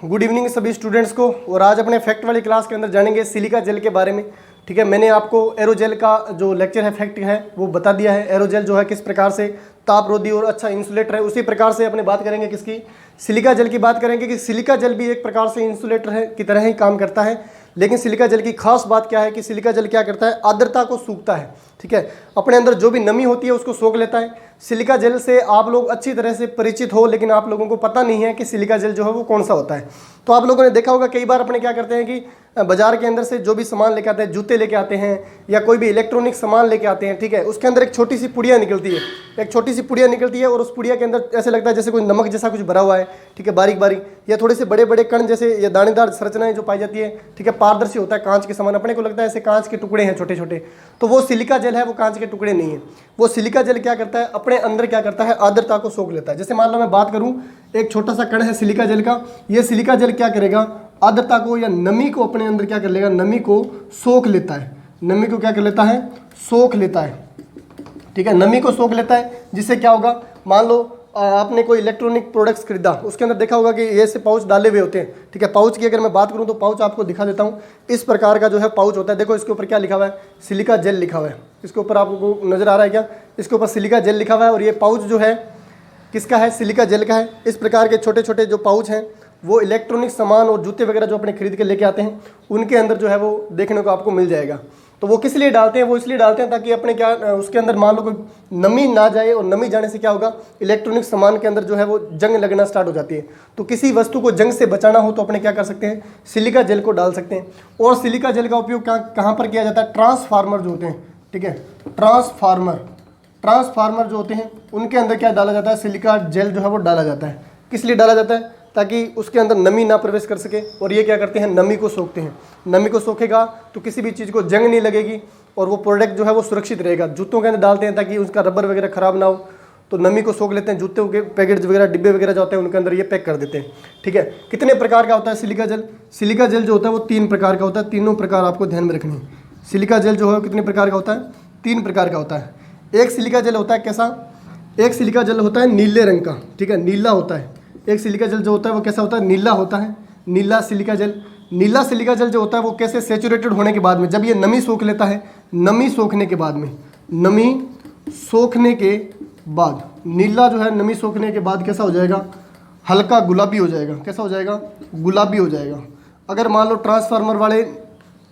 Good evening सभी students को। और आज अपने फैक्ट वाली क्लास के अंदर जानेंगे सिलिका जेल के बारे में। ठीक है, मैंने आपको एरोजेल का जो लेक्चर है फैक्ट है वो बता दिया है। एरोजेल जो है किस प्रकार से तापरोधी और अच्छा इंसुलेटर है, उसी प्रकार से अपने बात करेंगे किसकी, सिलिका जेल की बात करेंगे कि सिलिका जेल भी एक प्रकार से इंसुलेटर है की तरह ही काम करता है। लेकिन सिलिका जेल की खास बात क्या है कि सिलिका जेल क्या करता है, आर्द्रता को सूखता है। ठीक है, अपने अंदर जो भी नमी होती है उसको सोख लेता है। सिलिका जेल से आप लोग अच्छी तरह से परिचित हो, लेकिन आप लोगों को पता नहीं है कि सिलिका जेल जो है वो कौन सा होता है। तो आप लोगों ने देखा होगा कई बार अपने क्या करते हैं कि बाजार के अंदर से जो भी सामान लेके आते हैं, जूते लेके आते हैं या कोई भी इलेक्ट्रॉनिक सामान लेके आते हैं, ठीक है, उसके अंदर एक छोटी सी पुड़िया निकलती है, एक छोटी सी पुड़िया निकलती है और उस पुड़िया के अंदर ऐसे लगता है जैसे कोई नमक जैसा कुछ भरा हुआ है। ठीक है, बारीक बारीक या थोड़े से बड़े बड़े कण जैसे या दानेदार संरचनाएं जो पाई जाती है। ठीक है, पारदर्शी होता है कांच के समान, अपने को लगता है ऐसे कांच के टुकड़े हैं छोटे छोटे, तो वो सिलिका जेल है, वो कांच के टुकड़े नहीं है। वो सिलिका जेल क्या करता है, अपने अंदर क्या करता है, आर्द्रता को सोख लेता है। जैसे मान लो मैं बात करूं, एक छोटा सा कण है सिलिका जेल का, ये सिलिका जेल क्या करेगा, आर्द्रता को या नमी को अपने अंदर क्या कर लेगा, नमी को सोख लेता है। नमी को क्या कर लेता है, सोख लेता है। ठीक है, नमी को सोख लेता है, जिससे क्या होगा, मान लो आपने कोई इलेक्ट्रॉनिक प्रोडक्ट्स खरीदा, उसके अंदर देखा होगा कि ये से पाउच डाले हुए होते हैं। ठीक है, पाउच की अगर मैं बात करूं तो पाउच आपको दिखा देता हूं। इस प्रकार का जो है पाउच होता है, देखो इसके ऊपर क्या लिखा हुआ है, सिलिका जेल लिखा हुआ है। इसके ऊपर आपको नजर आ रहा है क्या, इसके ऊपर सिलिका जेल लिखा हुआ है। और ये पाउच जो है किसका है, सिलिका जेल का है। इस प्रकार के छोटे छोटे जो पाउच हैं वो इलेक्ट्रॉनिक सामान और जूते वगैरह जो अपने खरीद के लेके आते हैं उनके अंदर जो है वो देखने को आपको मिल जाएगा। तो वो किस लिए डालते हैं, वो इसलिए डालते हैं ताकि अपने क्या उसके अंदर मान लो कोई नमी ना जाए, और नमी जाने से क्या होगा, इलेक्ट्रॉनिक सामान के अंदर जो है वो जंग लगना स्टार्ट हो जाती है। तो किसी वस्तु को जंग से बचाना हो तो अपने क्या कर सकते हैं, सिलिका जेल को डाल सकते हैं। और सिलिका जेल का उपयोग कहाँ पर किया जाता है, ट्रांसफार्मर जो होते हैं, ठीक है, ट्रांसफार्मर जो होते हैं उनके अंदर क्या डाला जाता है, सिलिका जेल जो है वो डाला जाता है। किस लिए डाला जाता है, ताकि उसके अंदर नमी ना प्रवेश कर सके। और ये क्या करते हैं, नमी को सोखते हैं। नमी को सोखेगा तो किसी भी चीज़ को जंग नहीं लगेगी और वो प्रोडक्ट जो है वो सुरक्षित रहेगा। जूतों के अंदर डालते हैं ताकि उसका रबर वगैरह खराब ना हो, तो नमी को सोख लेते हैं। जूतों के पैकेट वगैरह, डिब्बे वगैरह जो होते हैं उनके अंदर ये पैक कर देते हैं। ठीक है, कितने प्रकार का होता है सिलिका जेल, सिलिका जेल जो होता है वो 3 प्रकार का होता है। तीनों प्रकार आपको ध्यान में रखनी है। सिलिका जेल जो है कितने प्रकार का होता है, 3 प्रकार का होता है। एक सिलिका जेल होता है कैसा, एक सिलिका जेल होता है नीले रंग का, ठीक है, नीला होता है। एक सिलिका जेल जो होता है वो कैसा होता है, नीला होता है, नीला सिलिका जेल। नीला सिलिका जेल जो होता है वो कैसे, सैचुरेटेड होने के बाद में, जब ये नमी सोख लेता है, नमी सोखने के बाद में, नमी सोखने के बाद नीला जो है नमी सोखने के बाद कैसा हो जाएगा, हल्का गुलाबी हो जाएगा। कैसा हो जाएगा, गुलाबी हो जाएगा। अगर मान लो ट्रांसफार्मर वाले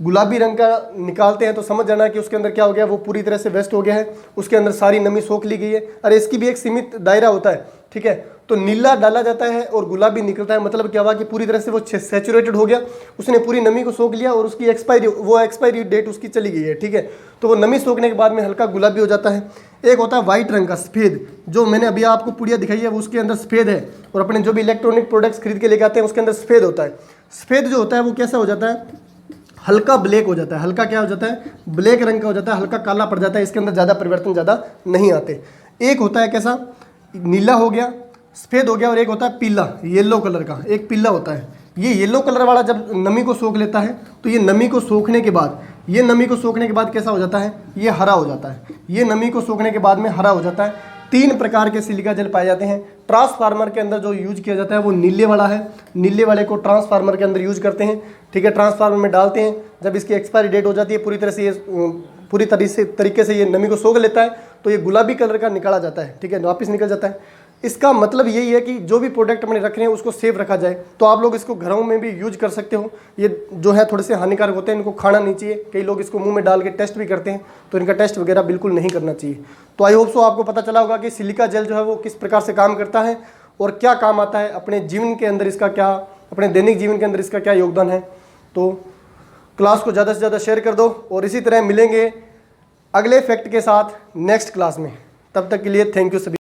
गुलाबी रंग का निकालते हैं तो समझ जाना कि उसके अंदर क्या हो गया, वो पूरी तरह से वेस्ट हो गया है, उसके अंदर सारी नमी सोख ली गई है। अरे इसकी भी एक सीमित दायरा होता है। ठीक है, तो नीला डाला जाता है और गुलाबी निकलता है, मतलब क्या हुआ कि पूरी तरह से वो सैचुरेटेड हो गया, उसने पूरी नमी को सोख लिया और उसकी एक्सपायरी डेट उसकी चली गई है। ठीक है, तो वो नमी सोखने के बाद में हल्का गुलाबी हो जाता है। एक होता है व्हाइट रंग का, सफ़ेद, जो मैंने अभी आपको पुड़िया दिखाई है वो उसके अंदर सफ़ेद है। और अपने जो भी इलेक्ट्रॉनिक प्रोडक्ट्स खरीद के लेके आते हैं उसके अंदर सफ़ेद होता है। सफ़ेद जो होता है वो कैसा हो जाता है, हल्का ब्लैक हो जाता है। हल्का क्या हो जाता है, ब्लैक रंग का हो जाता है, हल्का काला पड़ जाता है, इसके अंदर ज़्यादा परिवर्तन ज़्यादा नहीं आते। एक होता है कैसा, नीला हो गया, सफ़ेद हो गया, और एक होता है पीला, येलो कलर का, एक पीला होता है। ये येलो कलर वाला जब नमी को सोख लेता है तो ये नमी को सोखने के बाद, ये नमी को सोखने के बाद कैसा हो जाता है, ये हरा हो जाता है। ये नमी को सोखने के बाद में हरा हो जाता है। 3 प्रकार के सिलिका जेल पाए जाते हैं। ट्रांसफार्मर के अंदर जो यूज किया जाता है वो नीले वाला है, नीले वाले को ट्रांसफार्मर के अंदर यूज करते हैं। ठीक है, ट्रांसफार्मर में डालते हैं, जब इसकी एक्सपायरी डेट हो जाती है पूरी तरह से, ये पूरी तरीके से ये नमी को सोख लेता है तो ये गुलाबी कलर का निकाला जाता है। ठीक है, वापस निकल जाता है। इसका मतलब यही है कि जो भी प्रोडक्ट अपने रख रहे हैं उसको सेफ रखा जाए। तो आप लोग इसको घरों में भी यूज कर सकते हो। ये जो है थोड़े से हानिकारक होते हैं, इनको खाना नहीं चाहिए। कई लोग इसको मुंह में डाल के टेस्ट भी करते हैं, तो इनका टेस्ट वगैरह बिल्कुल नहीं करना चाहिए। तो आई होप सो आपको पता चला होगा कि सिलिका जेल जो है वो किस प्रकार से काम करता है और क्या काम आता है अपने जीवन के अंदर, इसका क्या, अपने दैनिक जीवन के अंदर इसका क्या योगदान है। तो क्लास को ज़्यादा से ज़्यादा शेयर कर दो और इसी तरह मिलेंगे अगले फैक्ट के साथ नेक्स्ट क्लास में। तब तक के लिए थैंक यू सभी।